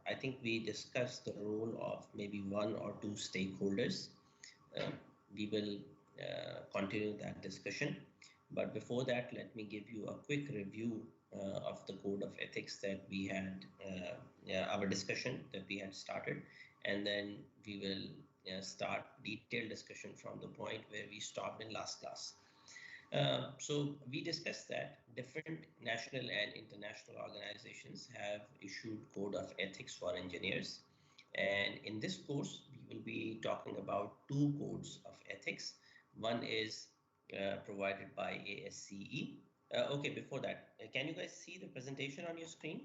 I think we discussed the role of maybe one or two stakeholders. We will continue that discussion. But before that, let me give you a quick review of the code of ethics that we had, our discussion that we had started, and then we will start detailed discussion from the point where we stopped in last class. So we discussed that different national and international organizations have issued code of ethics for engineers. And in this course, we will be talking about two codes of ethics. One is provided by ASCE. Okay, before that, can you guys see the presentation on your screen?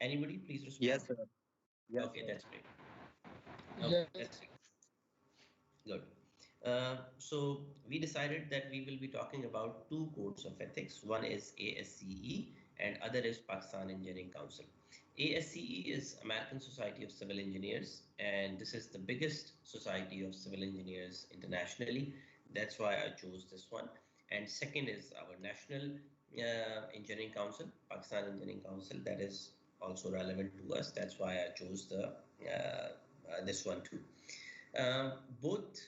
Anybody, please respond. Yes, sir. Yes, okay, sir. That's great. Okay, that's great. Good. So we decided that we will be talking about two codes of ethics. One is ASCE and other is Pakistan Engineering Council. ASCE is American Society of Civil Engineers, and this is the biggest society of civil engineers internationally. That's why I chose this one. And second is our National Engineering Council, Pakistan Engineering Council, that is also relevant to us. That's why I chose the this one too. Both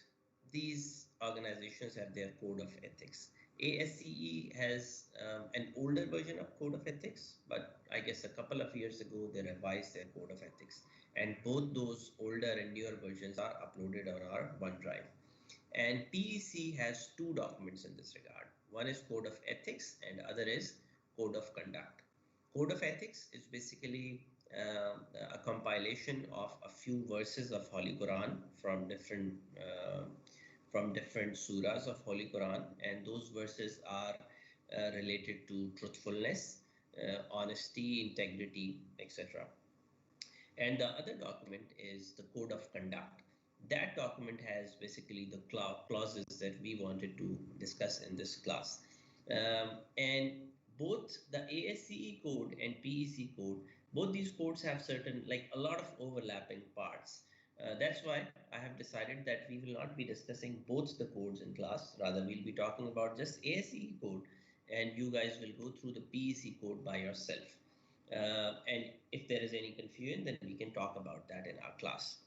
these organizations have their code of ethics. ASCE has an older version of code of ethics, but I guess a couple of years ago they revised their code of ethics, and both those older and newer versions are uploaded on our OneDrive. And PEC has two documents in this regard. One is code of ethics and other is code of conduct. Code of ethics is basically a compilation of a few verses of Holy Quran from different surahs of Holy Quran, and those verses are related to truthfulness, honesty, integrity, etc. And the other document is the code of conduct. That document has basically the clauses that we wanted to discuss in this class. And both the ASCE code and PEC code, both these codes have certain, like a lot of overlapping parts. That's why I have decided that we will not be discussing both the codes in class. Rather, we'll be talking about just ASCE code, and you guys will go through the PEC code by yourself. And if there is any confusion, then we can talk about that in our class.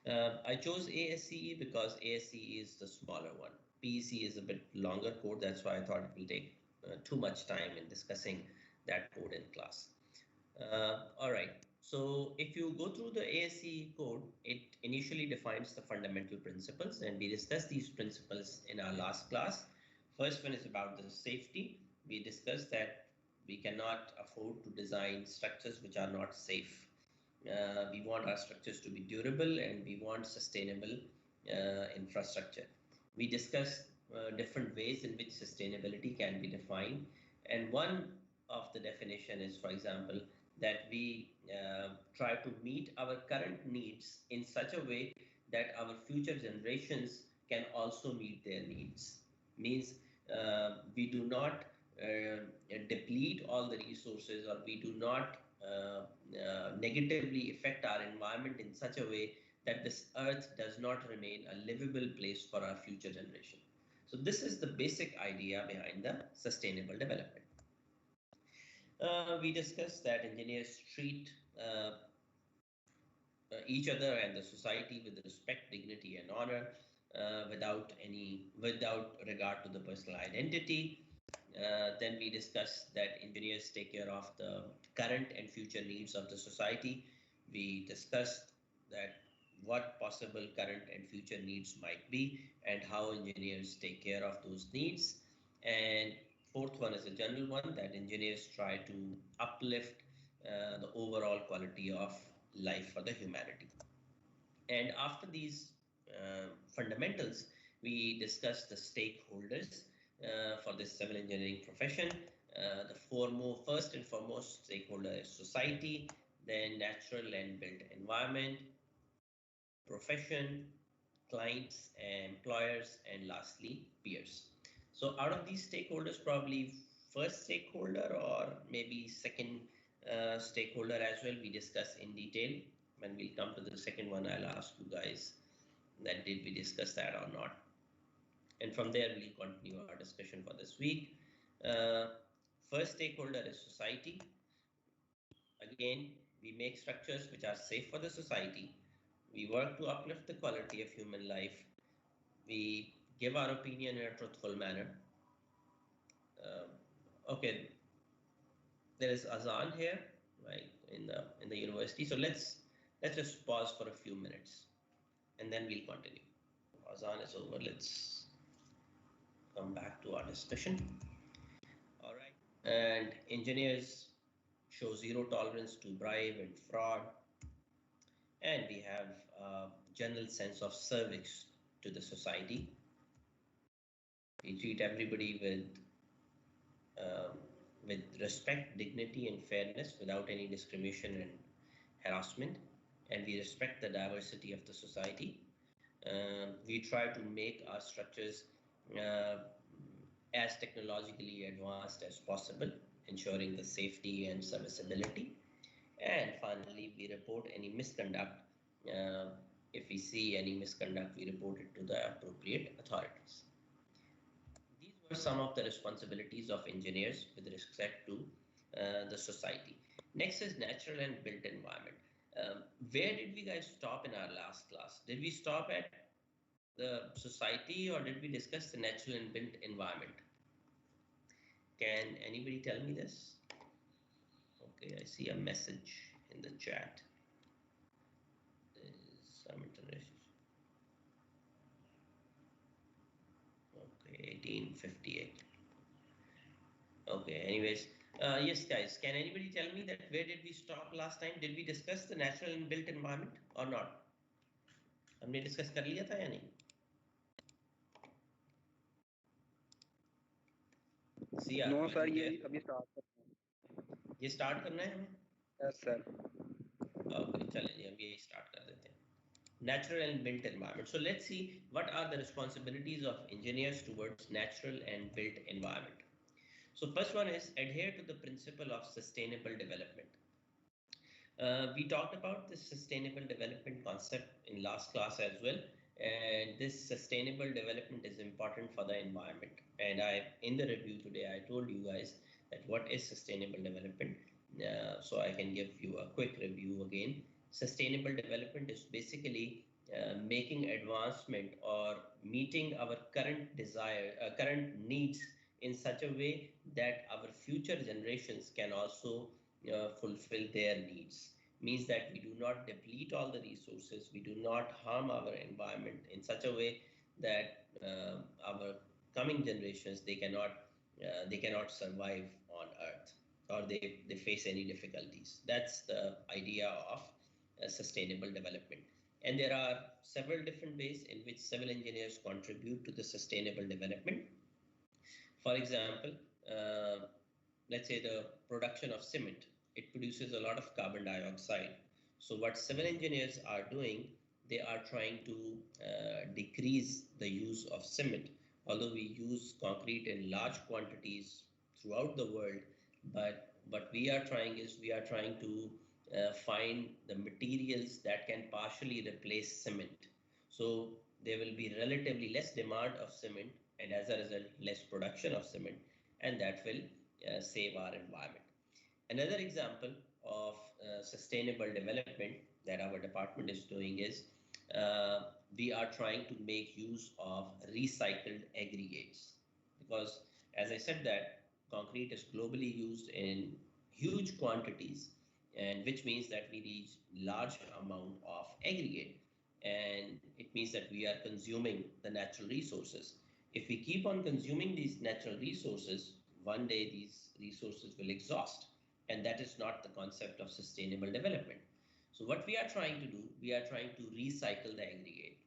I chose ASCE because ASCE is the smaller one. PEC is a bit longer code. That's why I thought it will take too much time in discussing that code in class. All right. So if you go through the ASCE code, it initially defines the fundamental principles, and we discussed these principles in our last class. First one is about the safety. We discussed that we cannot afford to design structures which are not safe. We want our structures to be durable, and we want sustainable infrastructure. We discussed different ways in which sustainability can be defined, and one of the definition is, for example, that we try to meet our current needs in such a way that our future generations can also meet their needs. Means we do not deplete all the resources, or we do not negatively affect our environment in such a way that this earth does not remain a livable place for our future generation. So this is the basic idea behind the sustainable development. We discussed that engineers treat each other and the society with respect, dignity, and honor, without regard to the personal identity. Then we discussed that engineers take care of the current and future needs of the society. We discussed that what possible current and future needs might be and how engineers take care of those needs. And fourth one is a general one, that engineers try to uplift the overall quality of life for the humanity. And after these fundamentals, we discussed the stakeholders for this civil engineering profession. The first and foremost stakeholder is society, then natural and built environment, profession, clients, employers, and lastly, peers. So out of these stakeholders, probably first stakeholder or maybe second stakeholder as well, we discuss in detail. When we'll come to the second one, I'll ask you guys that did we discuss that or not. And from there, we'll continue our discussion for this week. First stakeholder is society. again, we make structures which are safe for the society. We work to uplift the quality of human life. We give our opinion in a truthful manner. Um, okay, there is azan here, right, in the university. So let's just pause for a few minutes, and then we'll continue. Azan is over. Let's come back to our discussion. All right. And engineers show zero tolerance to bribe and fraud, and we have a general sense of service to the society. We treat everybody um, with respect, dignity, and fairness without any discrimination and harassment, and we respect the diversity of the society. We try to make our structures uh, as technologically advanced as possible, ensuring the safety and serviceability. And finally, we report any misconduct. Uh, if we see any misconduct, we report it to the appropriate authorities. These were some of the responsibilities of engineers with respect to the society. Next is natural and built environment. Where did we guys stop in our last class? Did we stop at the society or did we discuss the natural and built environment? Can anybody tell me this? Okay, I see a message in the chat. There's some internet. Okay, 1858. Okay, anyways, yes, guys, can anybody tell me that where did we stop last time? Did we discuss the natural and built environment or not? हमने discuss कर लिया था या नहीं? CR, no sir, you ये there? अभी start करना है। ये स्टार्ट करना है हमें? Yes sir. Okay, चलें जी, हम ये स्टार्ट कर देते हैं. Natural and built environment. So let's see what are the responsibilities of engineers towards natural and built environment. So first one is adhere to the principle of sustainable development. We talked about the sustainable development concept in last class as well, and this sustainable development is important for the environment. And in the review today, I told you guys that what is sustainable development. So I can give you a quick review again. Sustainable development is basically making advancement or meeting our current current needs in such a way that our future generations can also fulfill their needs. Means that we do not deplete all the resources, we do not harm our environment in such a way that our coming generations they cannot survive on Earth or they face any difficulties. That's the idea of sustainable development. And there are several different ways in which civil engineers contribute to the sustainable development. For example, let's say the production of cement, it produces a lot of carbon dioxide. So what civil engineers are doing, they are trying to decrease the use of cement. Although we use concrete in large quantities throughout the world, but what we are trying is we are trying to find the materials that can partially replace cement. So there will be relatively less demand of cement and as a result less production of cement, and that will save our environment. Another example of sustainable development that our department is doing is we are trying to make use of recycled aggregates, because as I said that concrete is globally used in huge quantities, and which means that we need large amount of aggregate, and it means that we are consuming the natural resources. If we keep on consuming these natural resources, one day these resources will exhaust, and that is not the concept of sustainable development. So what we are trying to do, we are trying to recycle the aggregate.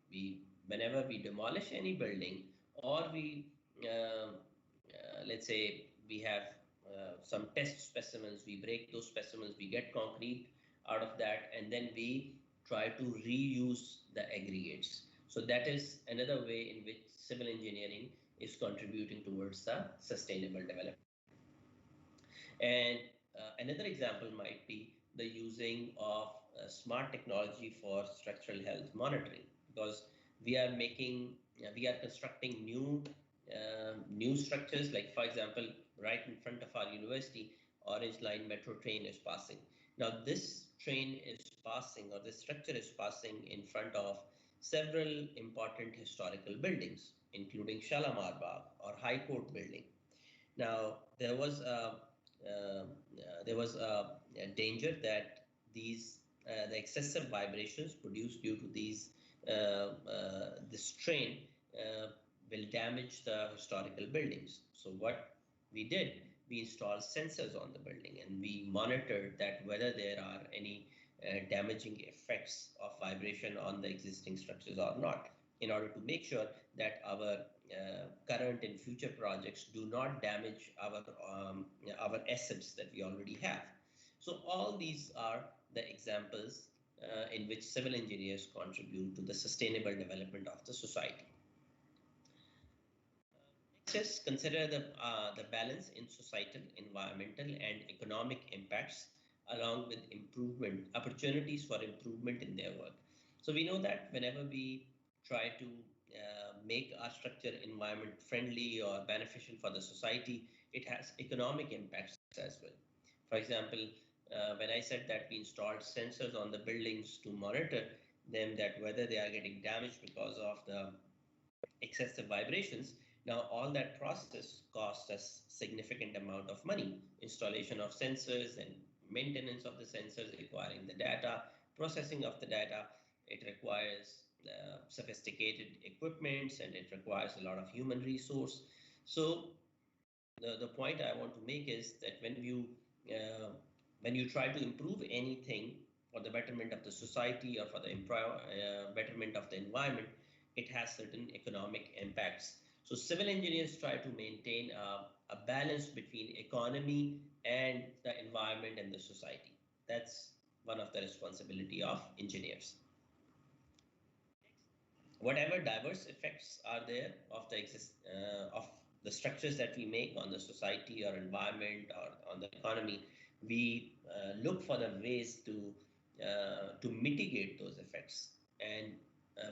Whenever we demolish any building or we, let's say we have some test specimens, we break those specimens, we get concrete out of that, and then we try to reuse the aggregates. So that is another way in which civil engineering is contributing towards the sustainable development. And another example might be the using of smart technology for structural health monitoring, because we are constructing new structures. Like for example, right in front of our university, Orange Line metro train is passing, Now, this train is passing, or this structure is passing in front of several important historical buildings, including Shalimar Bagh or High Court building. Now, there was a danger that the excessive vibrations produced due to this train uh, will damage the historical buildings. So what we did, we installed sensors on the building and we monitored that whether there are any damaging effects of vibration on the existing structures or not, in order to make sure that our current and future projects do not damage our assets that we already have. So all these are the examples in which civil engineers contribute to the sustainable development of the society. Next is consider the balance in societal, environmental, and economic impacts, along with improvement opportunities for improvement in their work. So we know that whenever we try to make our structure environment friendly or beneficial for the society, it has economic impacts as well. For example, when I said that we installed sensors on the buildings to monitor them, that whether they are getting damaged because of the excessive vibrations. Now, all that process costs us significant amount of money. Installation of sensors and maintenance of the sensors requiring the data, processing of the data. It requires sophisticated equipments and it requires a lot of human resource. So the point I want to make is that when you try to improve anything for the betterment of the society or for the betterment of the environment, it has certain economic impacts. So civil engineers try to maintain a balance between economy and the environment and the society. That's one of the responsibility of engineers. Whatever diverse effects are there of the structures that we make on the society or environment or on the economy, we look for the ways to mitigate those effects. And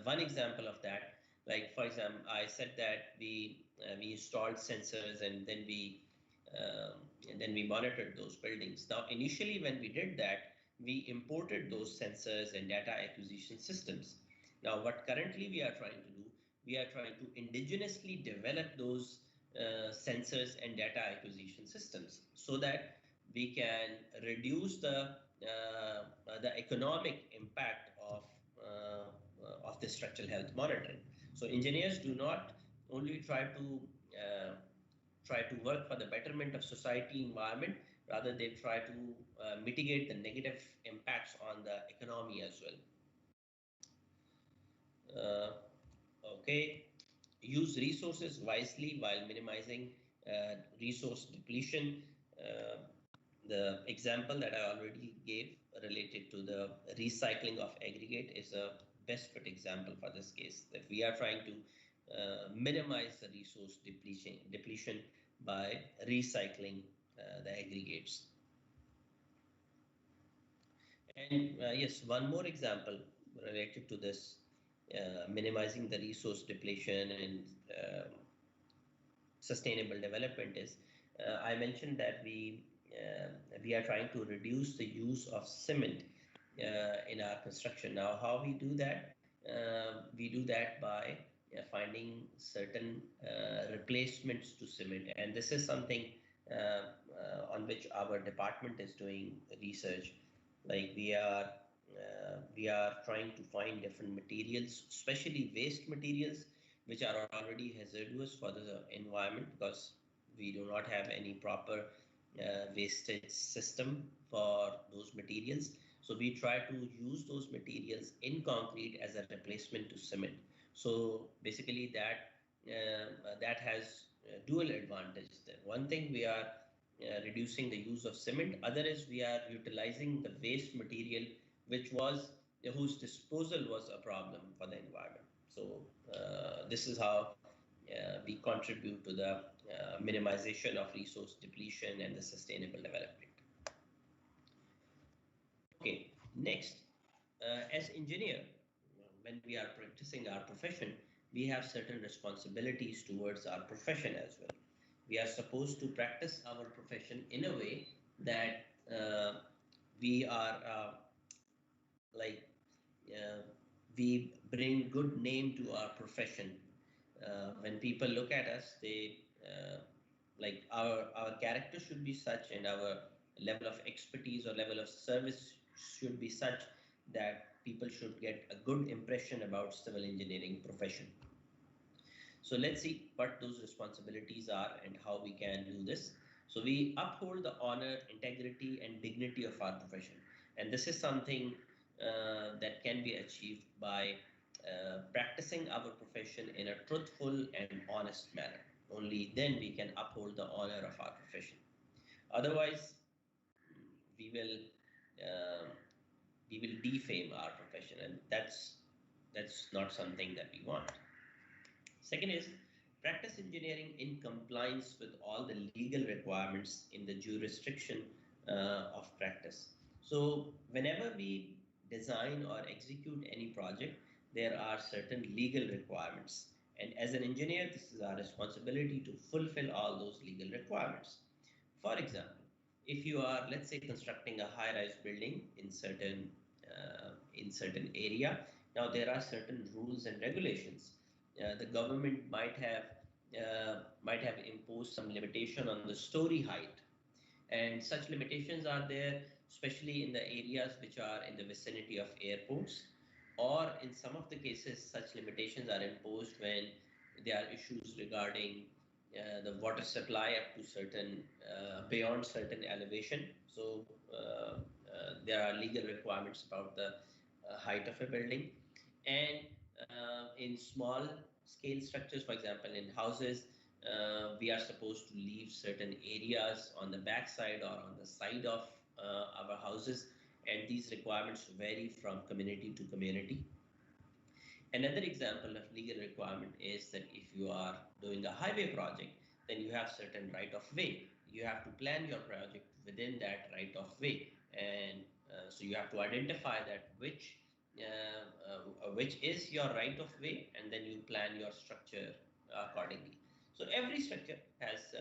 one example of that, like for example, I said that we installed sensors and then we monitored those buildings. Now, initially, when we did that, we imported those sensors and data acquisition systems. Now, what currently we are trying to do, we are trying to indigenously develop those sensors and data acquisition systems so that we can reduce the economic impact of the structural health monitoring. So engineers do not only try to work for the betterment of society environment, rather they try to mitigate the negative impacts on the economy as well. uh, okay, use resources wisely while minimizing resource depletion. uh, the example that I already gave related to the recycling of aggregate is a best fit example for this case, that we are trying to minimize the resource depletion by recycling the aggregates. And yes, one more example related to this minimizing the resource depletion and sustainable development is I mentioned that we are trying to reduce the use of cement in our construction. Now, how we do that? We do that by finding certain replacements to cement, and this is something on which our department is doing research. Like we are trying to find different materials, especially waste materials, which are already hazardous for the environment because we do not have any proper wastage system for those materials. So we try to use those materials in concrete as a replacement to cement. So basically that has dual advantage. One thing, we are reducing the use of cement. Other is we are utilizing the waste material whose disposal was a problem for the environment. So this is how we contribute to the minimization of resource depletion and the sustainable development. Okay, next, as engineer, when we are practicing our profession, we have certain responsibilities towards our profession as well. We are supposed to practice our profession in a way that we are like uh, we bring good name to our profession. When people look at us, they like our character should be such, and our level of expertise or level of service should be such that people should get a good impression about civil engineering profession. So let's see what those responsibilities are and how we can do this. So we uphold the honor, integrity, and dignity of our profession. And this is something that can be achieved by practicing our profession in a truthful and honest manner. Only then we can uphold the honor of our profession. Otherwise, we will uh, we will defame our profession, and that's not something that we want. Second is practice engineering in compliance with all the legal requirements in the jurisdiction of practice. So, whenever we design or execute any project, there are certain legal requirements. And as an engineer, this is our responsibility to fulfill all those legal requirements. For example, if you are, let's say, constructing a high-rise building in certain area, now there are certain rules and regulations. The government might have imposed some limitation on the story height, and such limitations are there, especially in the areas which are in the vicinity of airports, or in some of the cases, such limitations are imposed when there are issues regarding the water supply up to certain beyond certain elevation. So there are legal requirements about the height of a building, and in small scale structures, for example, in houses, we are supposed to leave certain areas on the back side or on the side of our houses, and these requirements vary from community to community. Another example of legal requirement is that if you are doing a highway project, then you have certain right of way. You have to plan your project within that right of way, and so you have to identify that which is your right of way, and then you plan your structure accordingly. So every structure has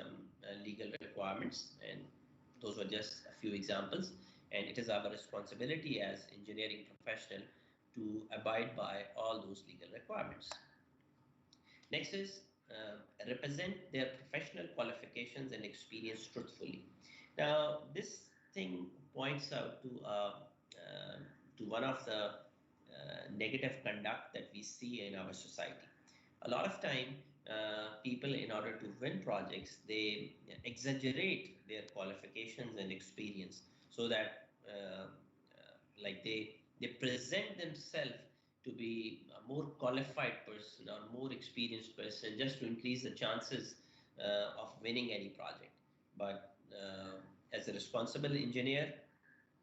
legal requirements, and those were just a few examples. And it is our responsibility as engineering professional to abide by all those legal requirements. Next is represent their professional qualifications and experience truthfully. Now, this thing points out to one of the negative conduct that we see in our society. A lot of time, people, in order to win projects, they exaggerate their qualifications and experience so that like they present themselves to be a more qualified person or more experienced person just to increase the chances of winning any project. But as a responsible engineer,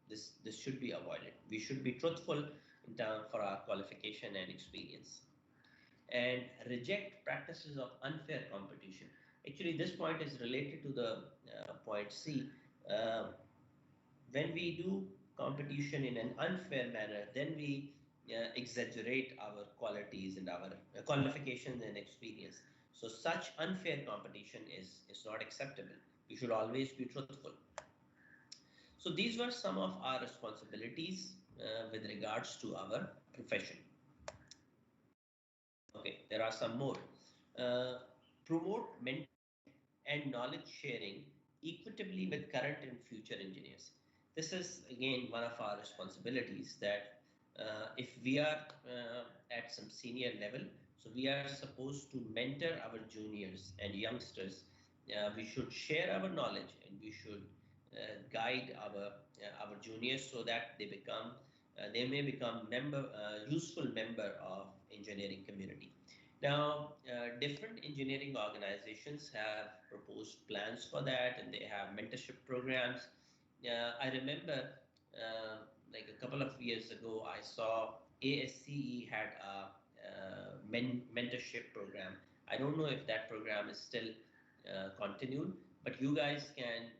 this should be avoided. We should be truthful in terms for our qualification and experience, and reject practices of unfair competition. Actually, this point is related to the point C. Uh, when we do competition in an unfair manner, then we exaggerate our qualities and our qualifications and experience. So such unfair competition is not acceptable. We should always be truthful. So these were some of our responsibilities with regards to our profession. Okay, there are some more. Uh, Promote mentorship and knowledge sharing equitably with current and future engineers. This is again one of our responsibilities that if we are at some senior level, so we are supposed to mentor our juniors and youngsters. We should share our knowledge, and we should guide our juniors so that they may become useful member of engineering community. Now, different engineering organizations have proposed plans for that, and they have mentorship programs. I remember, like a couple of years ago, I saw ASCE had a mentorship program. I don't know if that program is still continued, but you guys can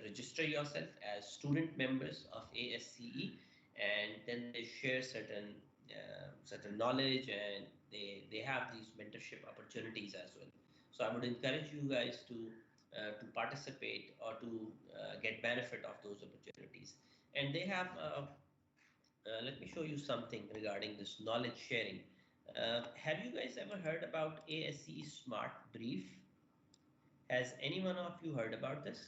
register yourself as student members of ASCE, and then they share certain knowledge, and they have these mentorship opportunities as well. So I would encourage you guys to to participate or to get benefit of those opportunities. And they have, let me show you something regarding this knowledge sharing. Have you guys ever heard about ASCE Smart Brief? Has anyone of you heard about this?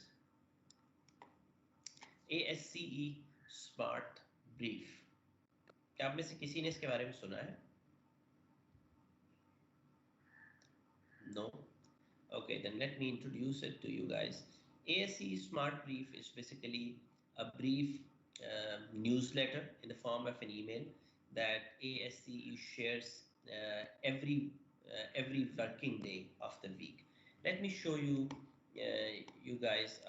ASCE Smart Brief. क्या आप में से किसी ने इसके बारे में सुना है? No? Okay, then let me introduce it to you guys. ASCE Smart Brief is basically a brief newsletter in the form of an email that ASCE shares every working day of the week. Let me show you you guys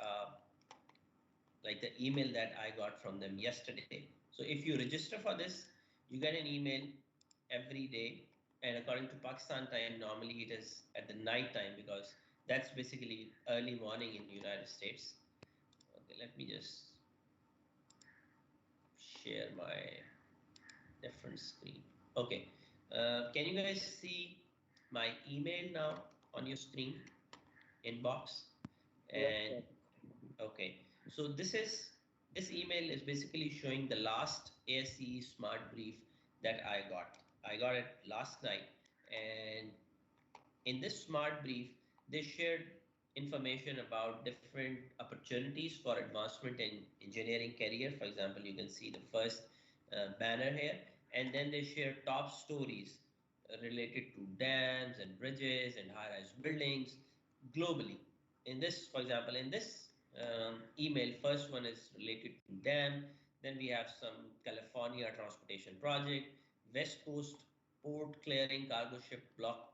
like the email that I got from them yesterday. So if you register for this, you get an email every day. And according to Pakistan time, normally it is at the night time because that's basically early morning in the United States. Okay, let me just share my different screen. Okay, can you guys see my email now on your screen inbox? And Yes, okay, so this email is basically showing the last ASCE Smart Brief that I got. I got it last night, and in this Smart Brief, they shared information about different opportunities for advancement in engineering career. For example, you can see the first banner here, and then they share top stories related to dams and bridges and high-rise buildings globally. In this, for example, in this email, first one is related to dam. Then we have some California transportation project, West Coast port clearing cargo ship block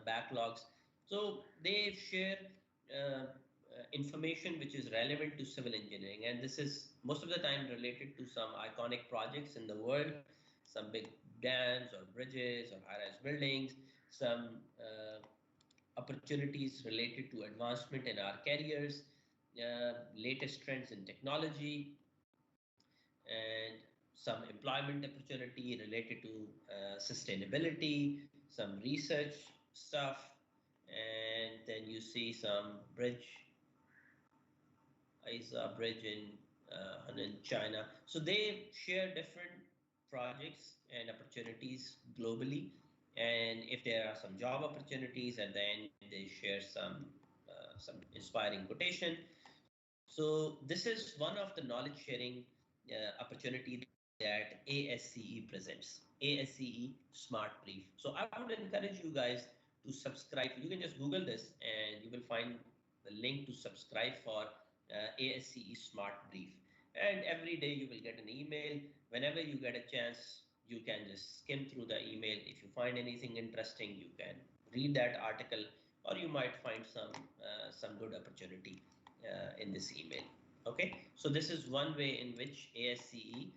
backlogs. So they share information which is relevant to civil engineering, and this is most of the time related to some iconic projects in the world, some big dams or bridges or high-rise buildings, some opportunities related to advancement in our careers, latest trends in technology, and some employment opportunity related to sustainability, some research stuff, and then you see some bridge, ISA bridge in China. So they share different projects and opportunities globally. And if there are some job opportunities, and then they share some inspiring quotation. So this is one of the knowledge sharing opportunity that ASCE presents. ASCE Smart Brief. So I would encourage you guys to subscribe. You can just Google this and you will find the link to subscribe for ASCE Smart Brief. And every day you will get an email. Whenever you get a chance, you can just skim through the email. If you find anything interesting, you can read that article, or you might find some good opportunity in this email. Okay, so this is one way in which ASCE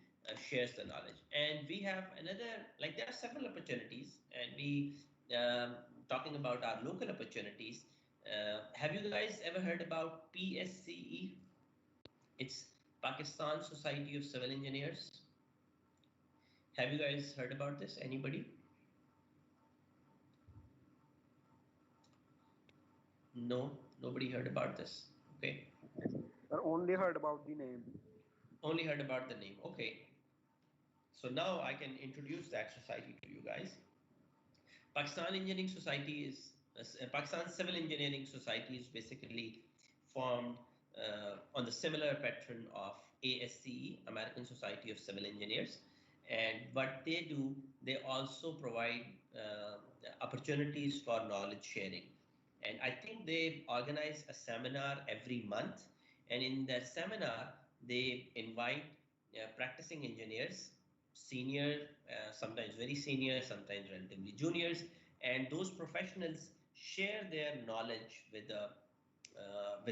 shares the knowledge, and we have another, like there are several opportunities, and we talking about our local opportunities. Have you guys ever heard about PSCE? It's Pakistan Society of Civil Engineers. Have you guys heard about this? Anybody? No, nobody heard about this. Okay. I only heard about the name. Only heard about the name. Okay. So now I can introduce that society to you guys. Pakistan Engineering Society is Pakistan Civil Engineering Society is basically formed on the similar pattern of ASCE, American Society of Civil Engineers. And what they do, they also provide opportunities for knowledge sharing. And I think they organize a seminar every month. And in that seminar, they invite practicing engineers, senior, sometimes very senior, sometimes relatively juniors, and those professionals share their knowledge with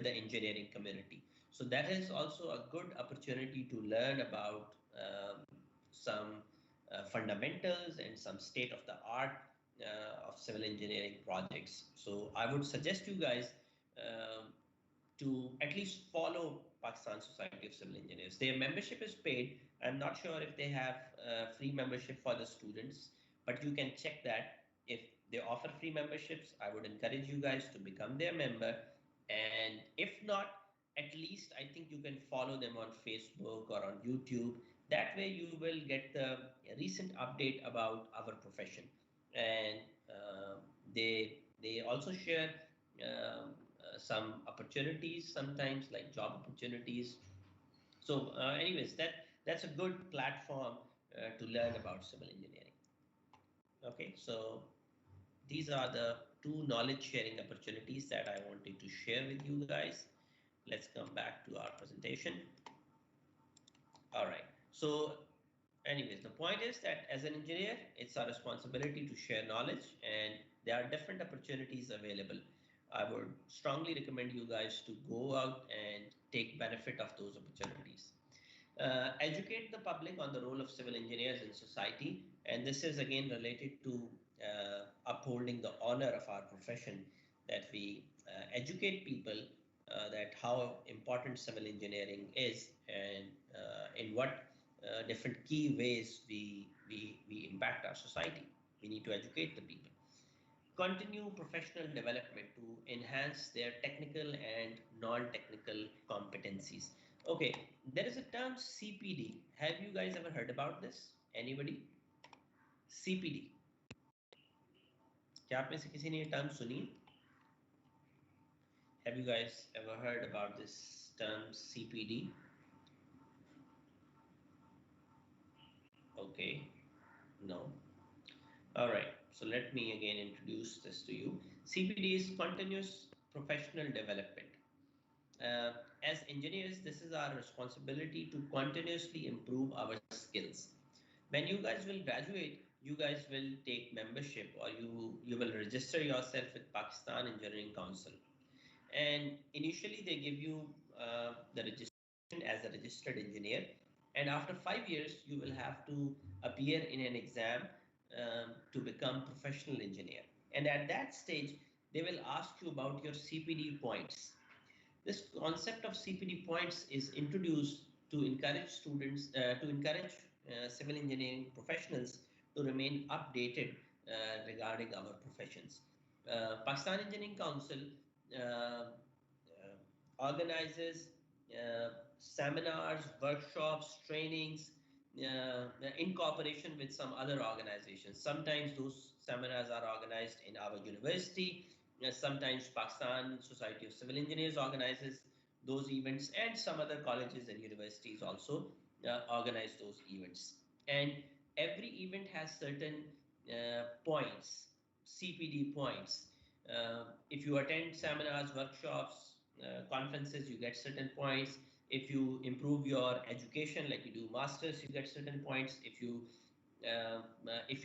the engineering community. So that is also a good opportunity to learn about some fundamentals and some state of the art of civil engineering projects. So I would suggest you guys to at least follow Pakistan Society of Civil Engineers. Their membership is paid. I'm not sure if they have free membership for the students, but you can check that. If they offer free memberships, I would encourage you guys to become their member And if not, at least I think you can follow them on Facebook or on YouTube. That way you will get the recent update about our profession. And they also share some opportunities sometimes, like job opportunities. So anyways, that's a good platform to learn about civil engineering. Okay, so these are the two knowledge sharing opportunities that I wanted to share with you guys. Let's come back to our presentation. All right. So anyways, the point is that as an engineer, it's our responsibility to share knowledge, and there are different opportunities available. I would strongly recommend you guys to go out and take benefit of those opportunities. Educate the public on the role of civil engineers in society, and this is again related to upholding the honor of our profession, that we educate people that how important civil engineering is, and in what different key ways we impact our society. We need to educate the people. Continue professional development to enhance their technical and non-technical competencies. Okay, there is a term CPD. Have you guys ever heard about this? Anybody? CPD. क्या आप में से किसी ने ये term सुनी? Have you guys ever heard about this term CPD? Okay, no. All right, so let me again introduce this to you. CPD is continuous professional development. As engineers, this is our responsibility to continuously improve our skills. When you guys will graduate, you guys will take membership, or you will register yourself with Pakistan Engineering Council. And initially they give you the registration as a registered engineer. And after 5 years, you will have to appear in an exam to become professional engineer. And at that stage, they will ask you about your CPD points. This concept of CPD points is introduced to encourage students, to encourage civil engineering professionals to remain updated regarding our professions. Pakistan Engineering Council uh, organizes seminars, workshops, trainings in cooperation with some other organizations. Sometimes those seminars are organized in our university. Sometimes Pakistan Society of Civil Engineers organizes those events, and some other colleges and universities also organize those events. And every event has certain points, CPD points. If you attend seminars, workshops, conferences, you get certain points. If you improve your education, like you do masters, you get certain points. If you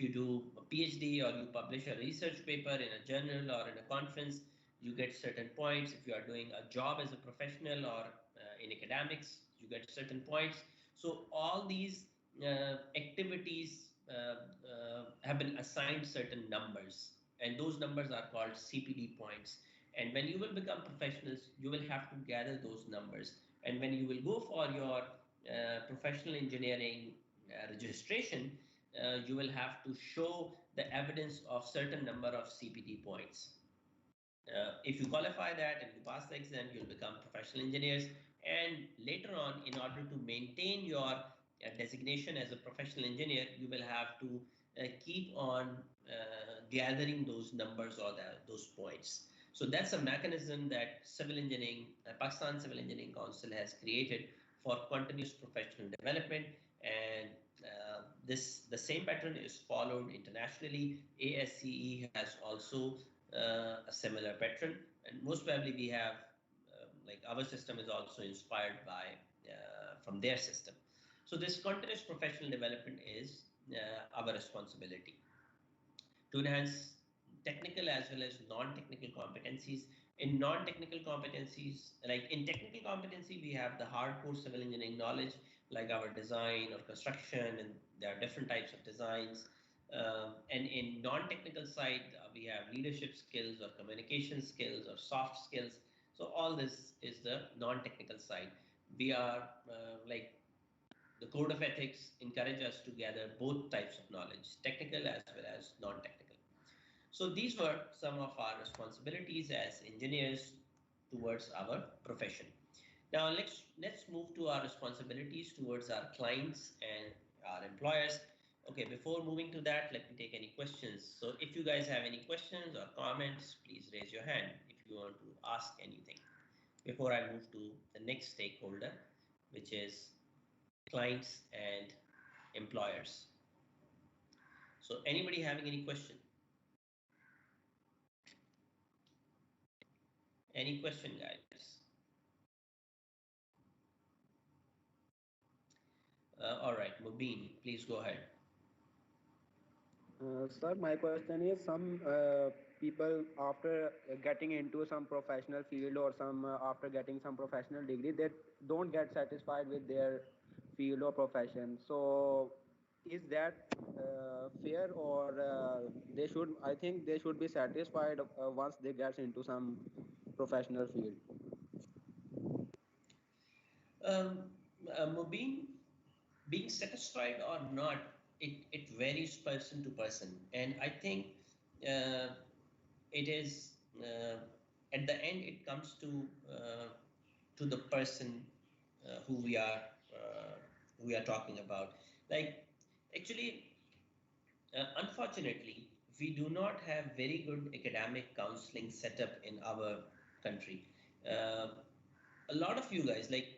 do a PhD, or you publish a research paper in a journal or in a conference, you get certain points. If you are doing a job as a professional or in academics, you get certain points. So all these activities have been assigned certain numbers, and those numbers are called CPD points. And when you will become professionals, you will have to gather those numbers. And when you will go for your professional engineering registration, you will have to show the evidence of certain number of CPD points. If you qualify that and you pass the exam, you'll become professional engineers. And later on, in order to maintain your designation as a professional engineer, you will have to keep on gathering those numbers, or those points. So that's a mechanism that civil engineering, Pakistan Civil Engineering Council has created for continuous professional development. And the same pattern is followed internationally. ASCE has also a similar pattern, and most probably we have like our system is also inspired by from their system. So this continuous professional development is our responsibility to enhance technical as well as non-technical competencies. In non-technical competencies, like in technical competency, we have the hardcore civil engineering knowledge, like our design or construction, and there are different types of designs. And in non-technical side, we have leadership skills or communication skills or soft skills. So all this is the non-technical side. We are like the code of ethics encourage us to gather both types of knowledge, technical as well as non-technical. So these were some of our responsibilities as engineers. towards our profession. Now let's move to our responsibilities towards our clients and our employers. Okay, before moving to that, let me take any questions. So if you guys have any questions or comments, please raise your hand if you want to ask anything before I move to the next stakeholder, which is clients and employers. So anybody having any question? Any question, guys? All right, Mubin, please go ahead. Sir, my question is some people after getting into some professional field or some after getting some professional degree, they don't get satisfied with their field or profession. So, is that fair or they should? I think they should be satisfied once they get into some professional field. Um, Mubin, being satisfied or not, it varies person to person. And I think uh, it is at the end it comes to the person who we are talking about. Like actually, unfortunately, we do not have very good academic counseling set up in our country. Uh, a lot of you guys, like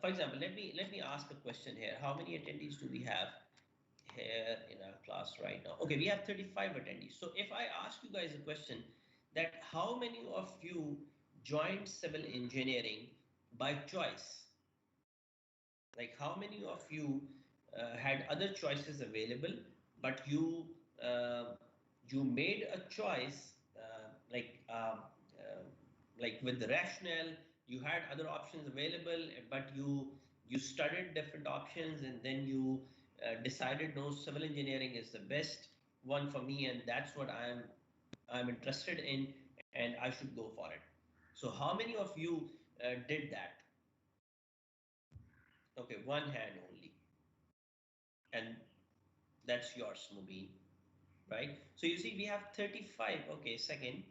for example, let me ask a question here. How many attendees do we have here in our class right now? Okay, we have 35 attendees. So if I ask you guys a question, that how many of you joined civil engineering by choice? Like how many of you had other choices available, but uh, you made a choice like with the rationale, you had other options available, but you studied different options, and then you decided no, civil engineering is the best one for me, and that's what I'm interested in, and I should go for it. So how many of you did that? Okay, one hand only, and that's yours, Mubin, right? So you see, we have 35. Okay, second,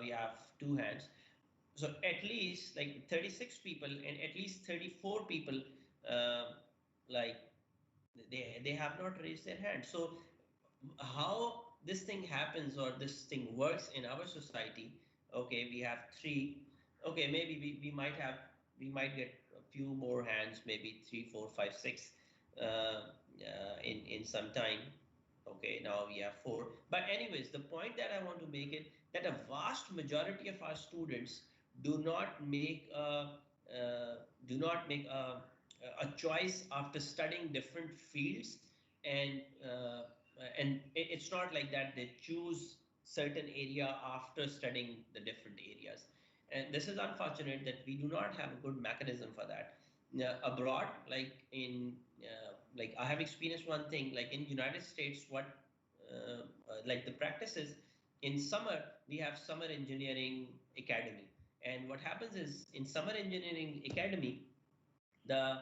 we have two hands. So at least like 36 people and at least 34 people, uh, like they have not raised their hand. So how this thing happens or this thing works in our society? Okay, we have three. Okay, maybe we might get a few more hands, maybe three, four, five, six, in some time. Okay, now we have four. But anyways, the point that I want to make it that a vast majority of our students do not make a choice after studying different fields, and it's not like that they choose certain area after studying the different areas, and this is unfortunate that we do not have a good mechanism for that. Abroad, like I have experienced one thing, like in United States, what like the practice is, in summer we have summer engineering academy, and what happens is in summer engineering academy, the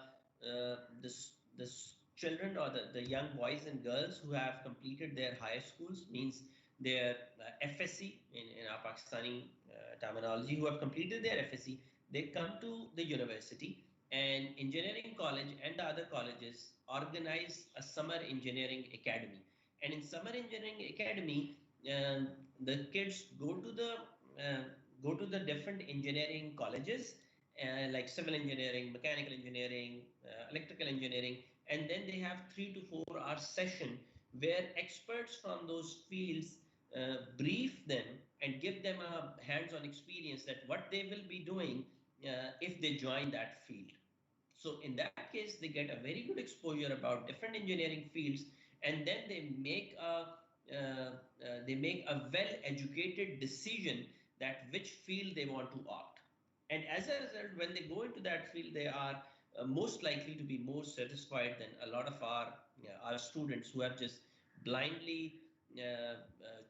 children or the young boys and girls who have completed their higher schools, means their FSC in our Pakistani terminology, who have completed their FSC, they come to the university, and engineering college and the other colleges organize a summer engineering academy. And in summer engineering academy, the kids uh, go to the different engineering colleges, like civil engineering, mechanical engineering, electrical engineering, and then they have 3 to 4 hour session where experts from those fields brief them and give them a hands-on experience that what they will be doing if they join that field. So in that case, they get a very good exposure about different engineering fields, and then they make a well-educated decision that which field they want to opt. And as a result, when they go into that field, they are most likely to be more satisfied than a lot of our students who have just blindly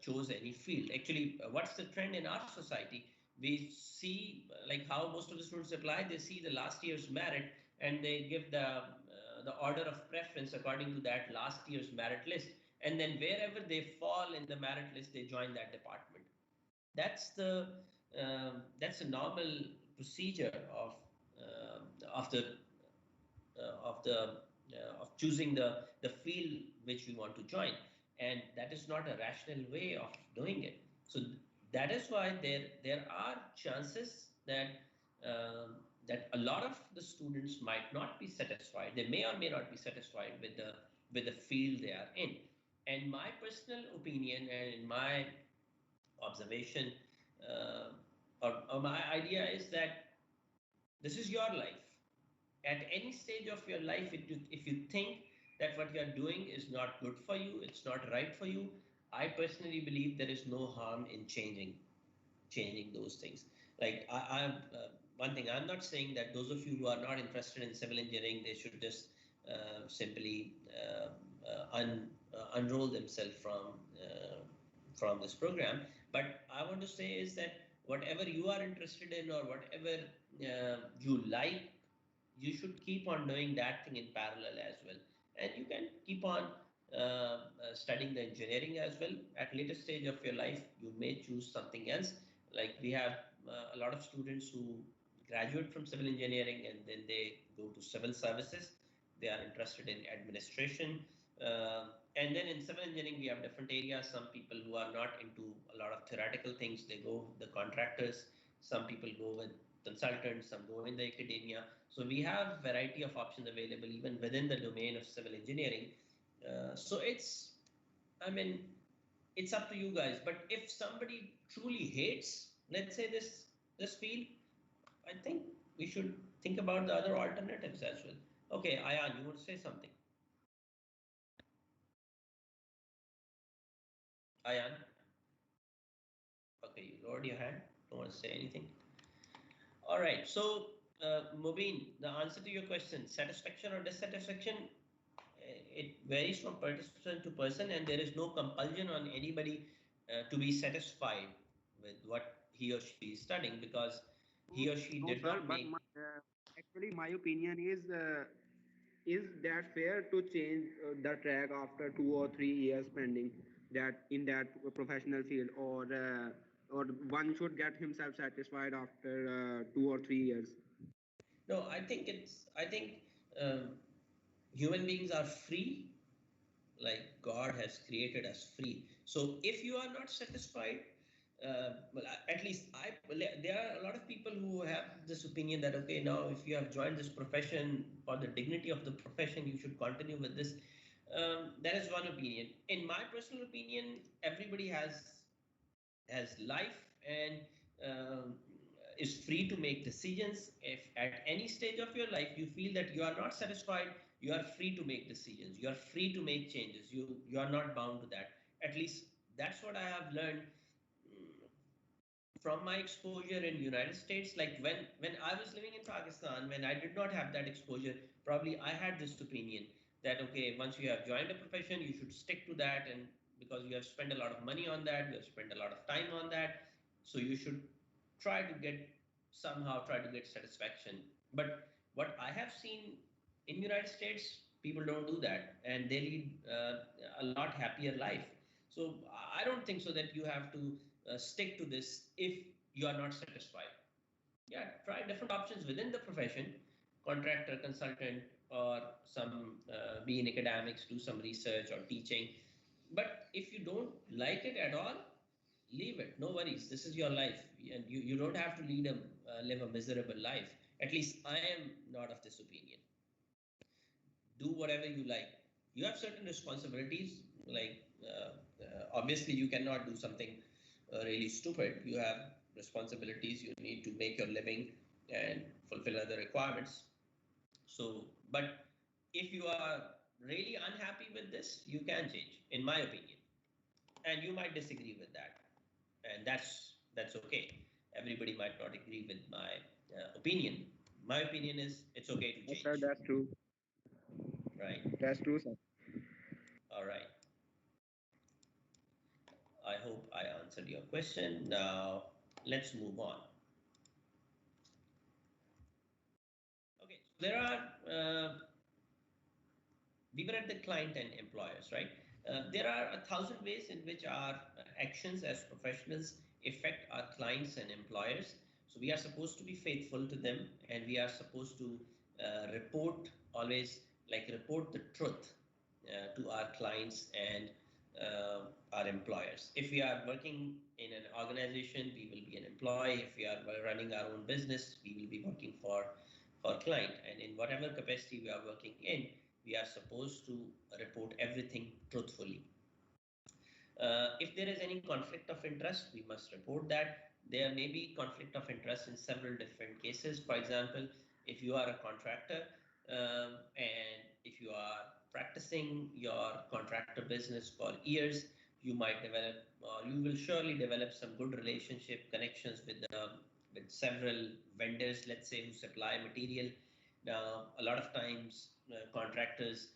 chose any field. Actually, what's the trend in our society? We see like how most of the students apply. They see the last year's merit, and they give the order of preference according to that last year's merit list. And then wherever they fall in the merit list, they join that department. That's the that's a normal procedure of the of choosing the field which we want to join, and that is not a rational way of doing it. So that is why there are chances that a lot of the students might not be satisfied. They may or may not be satisfied with the field they are in. And my personal opinion and in my observation, uh, or my idea is that this is your life. At any stage of your life, if you think that what you are doing is not good for you, it's not right for you, I personally believe there is no harm in changing those things. Like I'm one thing, I'm not saying that those of you who are not interested in civil engineering, they should just simply unroll themselves from this program. But I want to say is that whatever you are interested in or whatever you like, you should keep on doing that thing in parallel as well. And you can keep on studying the engineering as well. At later stage of your life, you may choose something else. Like we have a lot of students who graduate from civil engineering and then they go to civil services. They are interested in administration. And then in civil engineering, we have different areas. Some people who are not into a lot of theoretical things, they go the contractors. Some people go with consultants, some go in the academia. So we have variety of options available even within the domain of civil engineering. So I mean, it's up to you guys. But if somebody truly hates, let's say this field, I think we should think about the other alternatives as well. Okay, Ayan, you want to say something? Ayan, okay, you lowered your hand. Don't want to say anything. All right. So, Mubin, the answer to your question, satisfaction or dissatisfaction, it varies from person to person, and there is no compulsion on anybody to be satisfied with what he or she is studying, because he or she No, did sir, not but make. actually, my opinion is that fair to change the track after 2 or 3 years spending that in that professional field, or one should get himself satisfied after 2 or 3 years? No, I think um, human beings are free, like God has created us free. So if you are not satisfied, well, at least well, there are a lot of people who have this opinion that, okay, now if you have joined this profession for the dignity of the profession, you should continue with this. That is one opinion. In my personal opinion, everybody has life and is free to make decisions. If at any stage of your life you feel that you are not satisfied, you are free to make decisions. You are free to make changes. You are not bound to that. At least that's what I have learned from my exposure in United States. Like when I was living in Pakistan, when I did not have that exposure, probably I had this opinion that, okay, once you have joined a profession, you should stick to that, and because you have spent a lot of money on that, you have spent a lot of time on that, so you should try to get somehow try to get satisfaction. But what I have seen in United States, people don't do that, and they lead a lot happier life. So I don't think so that you have to stick to this if you are not satisfied. Yeah, try different options within the profession, contractor, consultant, or some be in academics, do some research or teaching. But if you don't like it at all, leave it. No worries. This is your life, and you don't have to live a miserable life. At least I am not of this opinion. Do whatever you like. You have certain responsibilities, like obviously you cannot do something really stupid. You have responsibilities. You need to make your living and fulfill other requirements. So, but if you are really unhappy with this, you can change, in my opinion. And you might disagree with that, and that's okay. Everybody might not agree with my opinion. My opinion is it's okay to Yes, sir, change, that's true. right? That's true, sir. All right. I hope I answered your question. Now, let's move on. Okay, so there are, we were at the client and employers, right? There are 1,000 ways in which our actions as professionals affect our clients and employers. So we are supposed to be faithful to them, and we are supposed to report always, like report the truth to our clients and our employers. If we are working in an organization, we will be an employee. If we are running our own business, we will be working for client. And in whatever capacity we are working in, we are supposed to report everything truthfully. If there is any conflict of interest, we must report that. There may be conflict of interest in several different cases. For example, if you are a contractor and if you are practicing your contractor business for years, you might develop, or you will surely develop some good relationship connections with several vendors, let's say, who supply material. Now, a lot of times, contractors,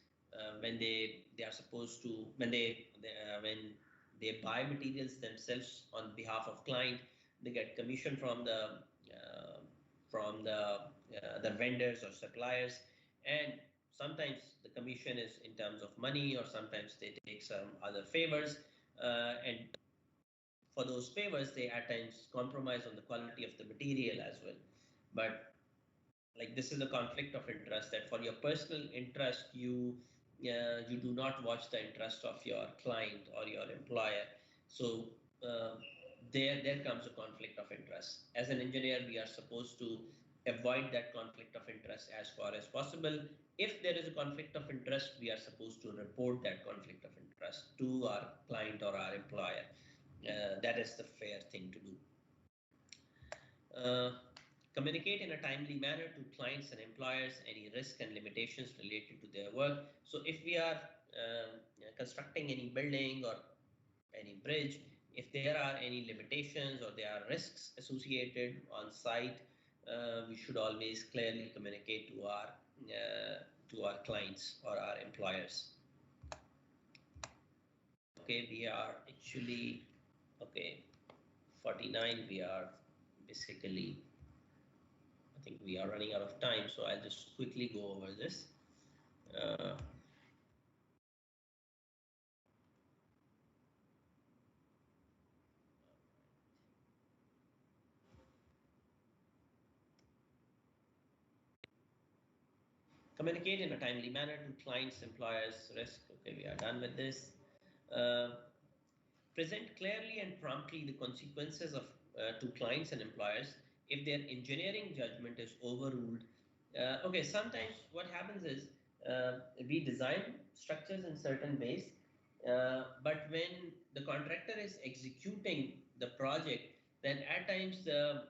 when they are supposed to, when they buy materials themselves on behalf of client, they get commission from the vendors or suppliers, and sometimes the commission is in terms of money, or sometimes they take some other favors, and for those favors they at times compromise on the quality of the material as well. But like, this is a conflict of interest, that for your personal interest, you do not watch the interest of your client or your employer. So uh, there comes a conflict of interest. As an engineer, we are supposed to avoid that conflict of interest as far as possible. If there is a conflict of interest, we are supposed to report that conflict of interest to our client or our employer. That is the fair thing to do. Communicate in a timely manner to clients and employers any risk and limitations related to their work. So if we are constructing any building or any bridge, if there are any limitations or there are risks associated on site, we should always clearly communicate to our clients or our employers. Okay, we are actually, okay, 49. We are basically, I think we are running out of time, so I'll just quickly go over this. Communicate in a timely manner to clients, employers, risk. Okay, we are done with this. Uh, Present clearly and promptly the consequences of to clients and employers if their engineering judgment is overruled. Okay, sometimes what happens is we design structures in certain ways, but when the contractor is executing the project, then at times the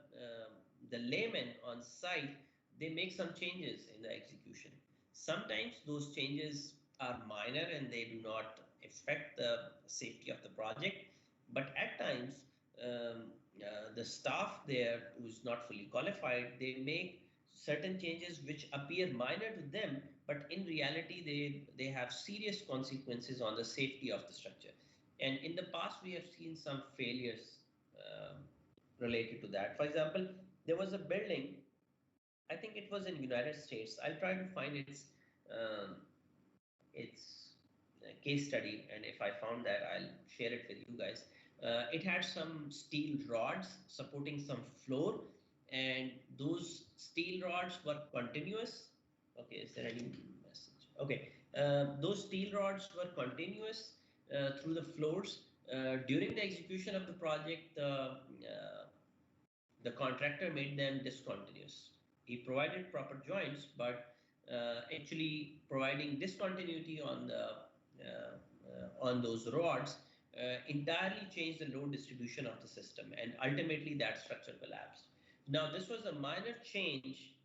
layman on site, they make some changes in the execution. Sometimes those changes are minor and they do not affect the safety of the project, but at times the staff there who is not fully qualified, they make certain changes which appear minor to them, but in reality they have serious consequences on the safety of the structure. And in the past we have seen some failures um, related to that. For example, there was a building, I think it was in United States. I'll try to find um, its case study, and if I found that, I'll share it with you guys. It had some steel rods supporting some floor, and those steel rods were continuous. Okay, is there any message? Okay, those steel rods were continuous through the floors. During the execution of the project, the contractor made them discontinuous. He provided proper joints, but actually providing discontinuity on those rods entirely changed the load distribution of the system, and ultimately that structure collapsed. Now, this was a minor change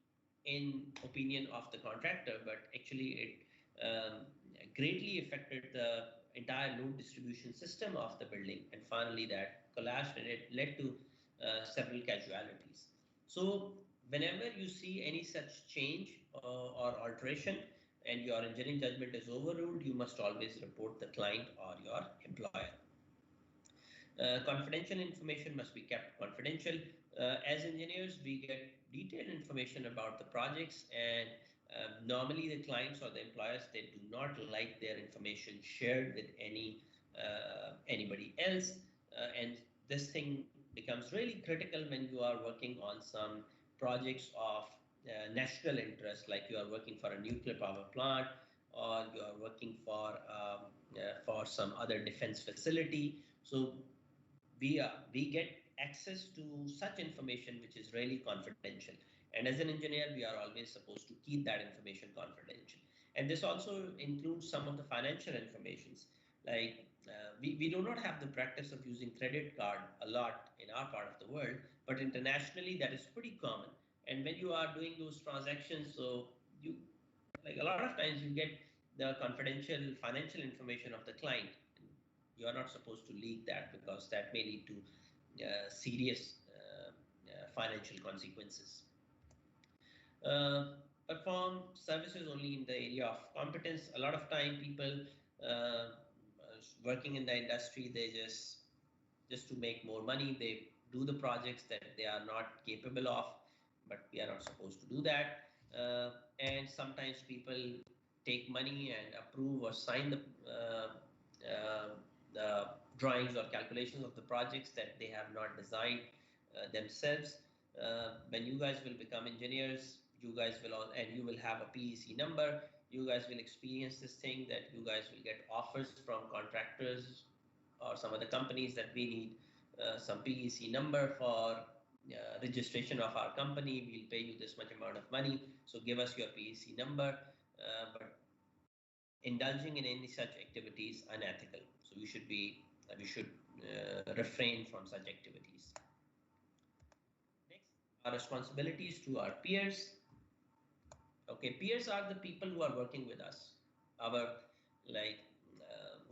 in opinion of the contractor, but actually it greatly affected the entire load distribution system of the building, and finally that collapsed, and it led to several casualties. So whenever you see any such change or alteration and your engineering judgment is overruled, you must always report the client or your employer. Confidential information must be kept confidential. As engineers, we get detailed information about the projects, and normally the clients or the employers, they do not like their information shared with anybody else, and this thing becomes really critical when you are working on some projects of national interest, like you are working for a nuclear power plant, or you are working for some other defense facility. So we get access to such information which is really confidential, and as an engineer we are always supposed to keep that information confidential. And this also includes some of the financial informations, like we do not have the practice of using credit card a lot in our part of the world, but internationally that is pretty common. And when you are doing those transactions, so you, like, a lot of times you get the confidential financial information of the client. You are not supposed to leak that, because that may lead to serious financial consequences. Uh, Perform services only in the area of competence. A lot of time people uh, working in the industry, they just to make more money, they do the projects that they are not capable of, but we are not supposed to do that. And sometimes people take money and approve or sign the drawings or calculations of the projects that they have not designed themselves. When you guys will become engineers, you guys will all, and you will have a PEC number. You guys will experience this thing that you guys will get offers from contractors or some other companies that we need some PEC number for registration of our company. We'll pay you this much amount of money, so give us your PEC number. But indulging in any such activity is unethical. So we should refrain from such activities. Next, our responsibilities to our peers. Okay, peers are the people who are working with us, our, like,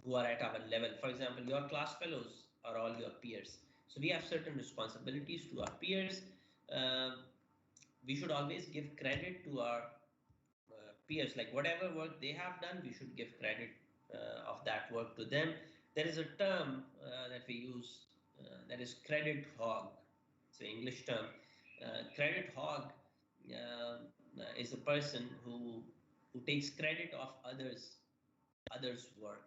who are at our level. For example, your class fellows are all your peers. So we have certain responsibilities to our peers. Um we should always give credit to our peers. Like, whatever work they have done, we should give credit of that work to them. There is a term that we use, that is credit hog. It's an English term. Credit hog is a person who takes credit of others' work.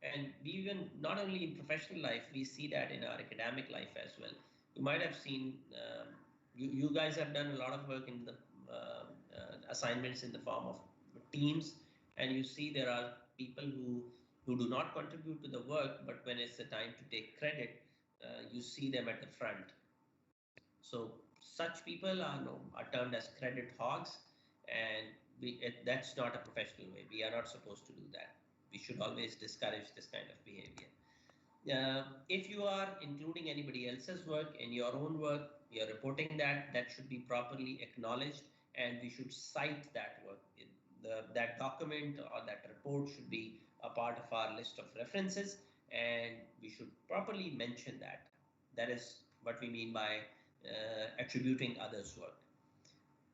And we, even not only in professional life, we see that in our academic life as well. You might have seen, you guys have done a lot of work in the assignments in the form of teams, and you see there are people who do not contribute to the work, but when it's the time to take credit, you see them at the front. So such people are termed as credit hogs, and that's not a professional way. We are not supposed to do that. We should always discourage this kind of behavior. If you are including anybody else's work in your own work, you're reporting that, that should be properly acknowledged, and we should cite that work. That document or that report should be a part of our list of references, and we should properly mention that. That is what we mean by attributing others' work.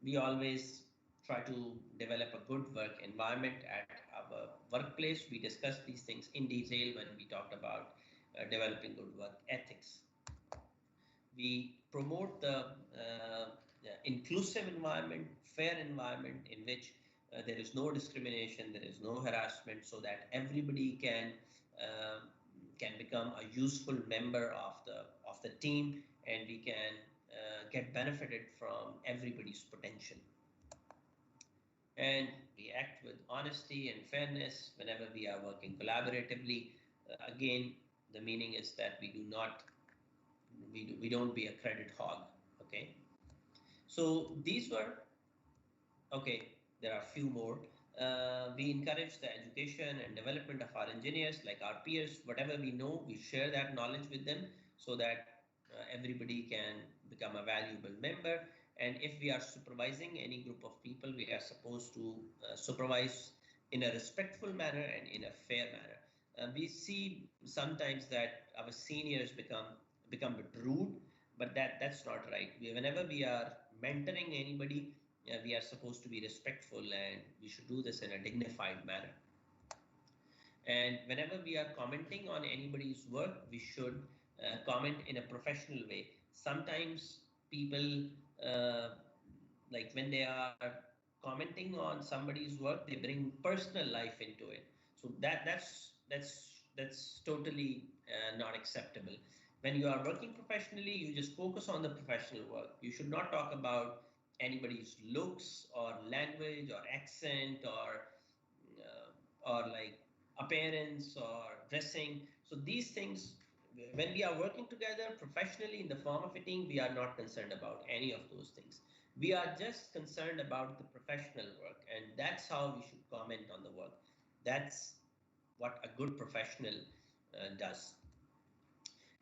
We always try to develop a good work environment at our workplace. We discussed these things in detail when we talked about developing good work ethics. We promote the inclusive environment, fair environment in which there is no discrimination, there is no harassment, so that everybody uh, can become a useful member of the team, and we can get benefited from everybody's potential. And we act with honesty and fairness whenever we are working collaboratively. Again, the meaning is that we don't be a credit hog. Okay, so these were, okay, there are a few more. We encourage the education and development of our engineers, like our peers. Whatever we know, we share that knowledge with them, so that everybody can become a valuable member. And if we are supervising any group of people, we are supposed to supervise in a respectful manner and in a fair manner. We see sometimes that our seniors become a bit rude, but that's not right. Whenever we are mentoring anybody, we are supposed to be respectful, and we should do this in a dignified manner. And whenever we are commenting on anybody's work, we should comment in a professional way. Sometimes people, uh, like, when they are commenting on somebody's work, they bring personal life into it. So that's totally not acceptable. When you are working professionally, you just focus on the professional work. You should not talk about anybody's looks or language or accent or like appearance or dressing. So these things, when we are working together professionally in the form of a team, we are not concerned about any of those things. We are just concerned about the professional work, and that's how we should comment on the work. That's what a good professional does.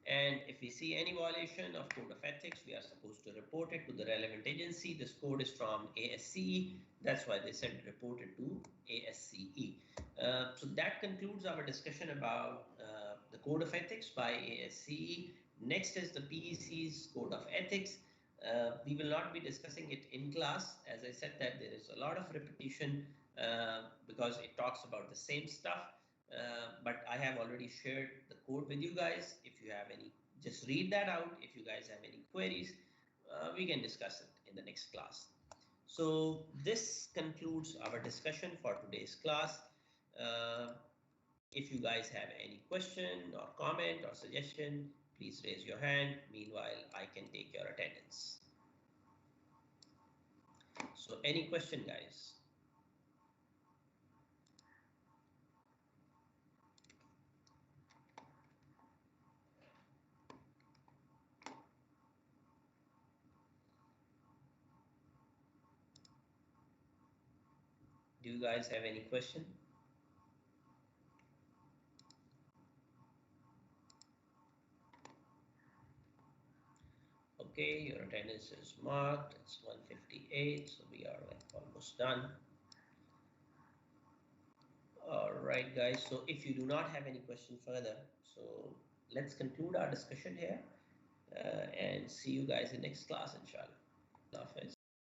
And if we see any violation of code of ethics, we are supposed to report it to the relevant agency. This code is from ASCE. That's why they said report it to ASCE. So that concludes our discussion about the code of ethics by ASCE. Next is the PEC's code of ethics. We will not be discussing it in class. As I said, that there is a lot of repetition because it talks about the same stuff. But I have already shared the code with you guys. If you have any, just read that out. If you guys have any queries, we can discuss it in the next class. So this concludes our discussion for today's class. If you guys have any question or comment or suggestion, please raise your hand. Meanwhile, I can take your attendance. So any question, guys? Do you guys have any question? Okay, your attendance is marked. It's 158, so we are like almost done. All right, guys. So if you do not have any question further, so let's conclude our discussion here and see you guys in next class, inshallah. Hafiz.